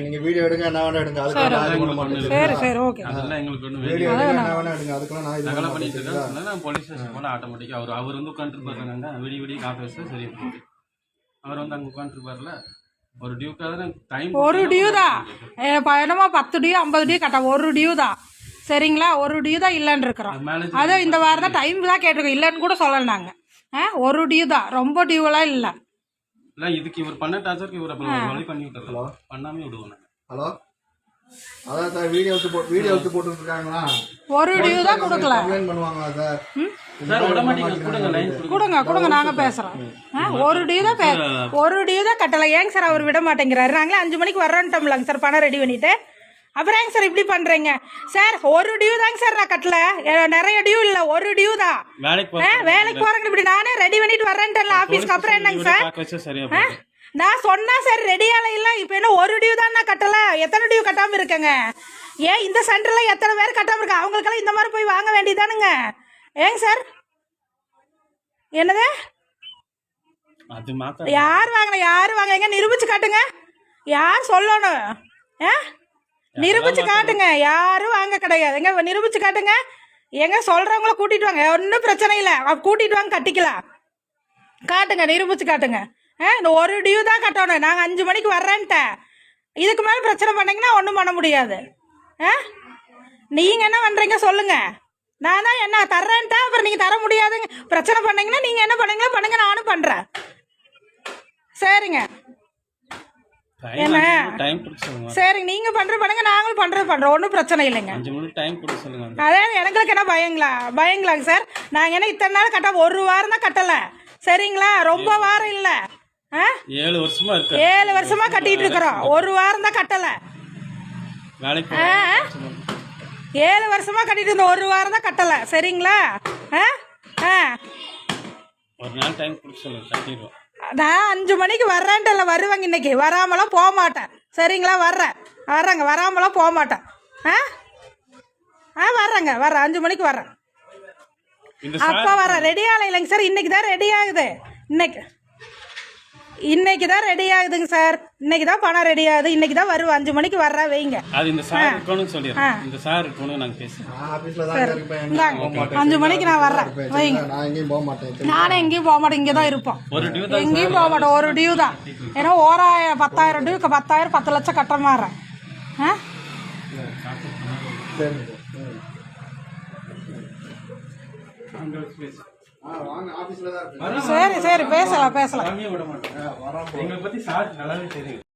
நீங்க வீடியோ எடுங்க என்ன வேணா எடுங்க சரி சரி ஓகே அதெல்லாம் எங்களுக்கு ஒண்ணு வீடியோ எடுங்க என்ன வேணா எடுங்க அதுக்கெல்லாம் நான் நகல பண்ணிட்டு இருக்கேன் நான் போலீஸ் ஸ்டேஷன் போனா ஆட்டோமேட்டிக்கா அவர் வந்து உட்கார்ந்து பாருங்க விடி காட்ட வச்சு சரி அவர் வந்து அங்க உட்கார்ந்து பாருல ஒரு டியூக்காக டைம் ஒரு டியூ தான் என்னமோ 10 டியூ 50 டியூ கட்ட ஒரு டியூ தான் சரிங்களா ஒரு டியூ தான் இல்லைன்னு இருக்கிறோம் அதே இந்த வாரம் தான் டைம் தான் கேட்டிருக்கோம் இல்லைன்னு கூட சொல்லலை நாங்கள் ஒரு டியூ தான் ரொம்ப டியூவெல்லாம் இல்லை இல்ல இதுக்கு இவர் பண்ண டார்ச்சருக்கு இவர் அப்புறம் வழி பண்ணி விட்டுறலாம் பண்ணாமே விடுவோம் ஹலோ அதான் சார் வீடியோஸ் போட்டுட்டு இருக்காங்களா ஒரு டியூ தான் கொடுக்கல கம்ப்ளைன்ட் பண்ணுவாங்களா சார் சார் ஆட்டோமேட்டிக்கா கொடுங்க லைன் கொடுங்க நாங்க பேசுறோம் ஒரு டியூ தான் கட்டல ஏங்க சார் அவர் விட மாட்டேங்கிறாரு நாங்களே 5 மணிக்கு வர்றோம்லங்க சார் பணம் ரெடி பண்ணிட்டு அப்புறம் ஏங்க சார் இப்படி பண்றீங்க சார் ஒரு டியூ தாங்க சார் நான் கட்டல நிறைய டியூ இல்ல ஒரு டியூ தான் வேலைக்கு போறேங்க இப்படி நானே ரெடி பண்ணிட்டு வர்றேன்ட்டேன்ல ஆபீஸ்க்கு அப்புறம் என்னங்க சார் நான் சொன்னா சார் ரெடியால இல்ல இப்ப என்ன ஒரு டியூ தான் நான் கட்டல எத்தனை டியூ கட்டாம இருக்கேங்க ஏன் இந்த சென்டர்ல எத்தனை பேர் கட்டாம இருக்க அவங்களுக்கெல்லாம் இந்த மாதிரி போய் வாங்க வேண்டியதானுங்க ஏங்க சார் என்னது யார் வாங்க எங்க நிரூபிச்சு காட்டுங்க யார் சொல்லணும் நிரூபிச்சு காட்டுங்க யாரும் வாங்க கிடையாது எங்க நிரூபிச்சு காட்டுங்க எங்க சொல்றவங்கள கூட்டிட்டு வாங்க ஒன்றும் பிரச்சனை இல்லை கூட்டிட்டு வாங்க கட்டிக்கலாம் காட்டுங்க நிரூபிச்சு காட்டுங்க இந்த ஒரு டியூ தான் கட்டணும் நாங்கள் 5 மணிக்கு வர்றேன்ட்டேன் இதுக்கு மேலே பிரச்சனை பண்ணீங்கன்னா ஒன்றும் பண்ண முடியாது நீங்கள் என்ன பண்ணுறீங்க சொல்லுங்க நான் தான் என்ன தர்றேன்ட்டா அப்புறம் நீங்கள் தர முடியாதுங்க பிரச்சனை பண்ணீங்கன்னா நீங்கள் என்ன பண்ணுங்களோ பண்ணுங்க நானும் பண்ணுறேன் சரிங்க என்ன சரி நீங்க பண்ணுங்க நாங்களும் பண்றோம் ஒன்றும் பிரச்சனை இல்லைங்க அதாவது எங்களுக்கு என்ன பயங்களாங்க சார் நாங்க என்ன இத்தனை நாள் கட்ட ஒரு வாரம் தான் கட்டல சரிங்களா ரொம்ப வாரம் இல்ல 7 வருஷமா கட்டிட்டு இருக்கிறோம் ஒரு வாரம் தான் கட்டல 7 வருஷமா கட்டிட்டு இருந்த ஒரு வாரம் தான் கட்டல சரிங்களா ஒரு நாள் டைம் கொடுத்து நான் 5 மணிக்கு வர்றேன்ட்டு வருவேங்க இன்னைக்கு வராமலாம் போக மாட்டேன் சரிங்களா வர்றேங்க வராமலாம் போக மாட்டேன் வர்றேன் 5 மணிக்கு வர்றேன் அப்போ வரேன் ரெடி ஆகலை இல்லைங்க சார் இன்னைக்கு தான் ரெடி ஆகுது இன்னைக்கு தான் ரெடி ஆகுதுங்க சார் இன்னைக்கு தான் பணம் ரெடி ஆகுது இன்னைக்கு தான் வருவேன் 5 மணிக்கு வர்றா வைங்க அது இந்த சார் இருக்கணும் சொல்லிடுறேன் இந்த சார் இருக்கணும் நாங்க பேசுறோம் ஆபீஸ்ல தான் இருப்பேன் 5 மணிக்கு நான் வர்றேன் வைங்க நான் எங்கேயும் போக மாட்டேன் நானே எங்கேயும் போக மாட்டேன் இங்கே தான் இருப்போம் எங்கேயும் போக மாட்டேன் ஒரு டியூ தான் ஏன்னா 10,000 டியூ 10 லட்சம் கட்ட மாறேன் சரி சரி பேசலாம்